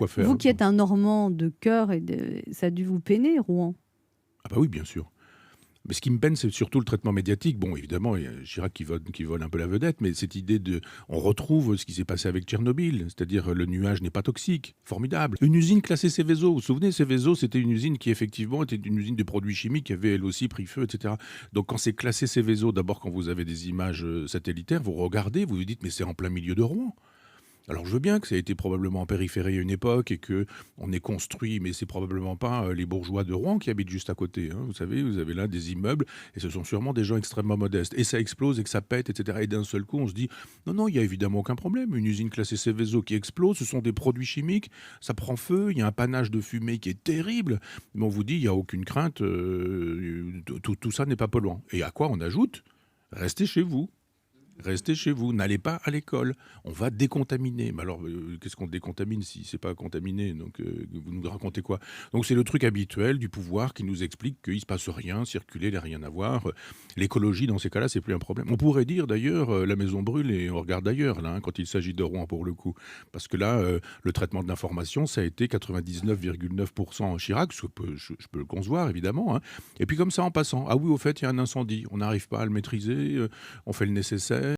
Quoi Vous faire? qui êtes un Normand de cœur, ça a dû vous peiner, Rouen. Ah bah oui, bien sûr. Mais ce qui me peine, c'est surtout le traitement médiatique. Bon, évidemment, il y a Chirac qui vole un peu la vedette, mais cette idée de... On retrouve ce qui s'est passé avec Tchernobyl, c'est-à-dire le nuage n'est pas toxique. Formidable. Une usine classée Céveso. Vous vous souvenez, Céveso, c'était une usine qui, effectivement, était une usine de produits chimiques qui avait, elle aussi, pris feu, etc. Donc, quand c'est classé Céveso, d'abord, quand vous avez des images satellitaires, vous regardez, vous vous dites, mais c'est en plein milieu de Rouen. Alors je veux bien que ça a été probablement en périphérie à une époque et que on est construit, mais c'est probablement pas les bourgeois de Rouen qui habitent juste à côté, hein. Vous savez, vous avez là des immeubles et ce sont sûrement des gens extrêmement modestes. Et ça explose et que ça pète, etc. Et d'un seul coup, on se dit non, non, il y a évidemment aucun problème. Une usine classée Céveso qui explose, ce sont des produits chimiques, ça prend feu, il y a un panache de fumée qui est terrible. Mais on vous dit il y a aucune crainte, tout ça n'est pas polluant. Et à quoi on ajoute? Restez chez vous. Restez chez vous, n'allez pas à l'école. On va décontaminer. Mais alors, qu'est-ce qu'on décontamine si c'est pas contaminé? Donc, vous nous racontez quoi? Donc, c'est le truc habituel du pouvoir qui nous explique qu'il se passe rien, circuler, il n'y a rien à voir. L'écologie, dans ces cas-là, c'est plus un problème. On pourrait dire d'ailleurs, la maison brûle et on regarde ailleurs, là, hein, quand il s'agit de Rouen pour le coup. Parce que là, le traitement de l'information, ça a été 99,9% Chirac, je peux le concevoir évidemment, hein. Et puis comme ça, en passant, ah oui, au fait, il y a un incendie, on n'arrive pas à le maîtriser, on fait le nécessaire.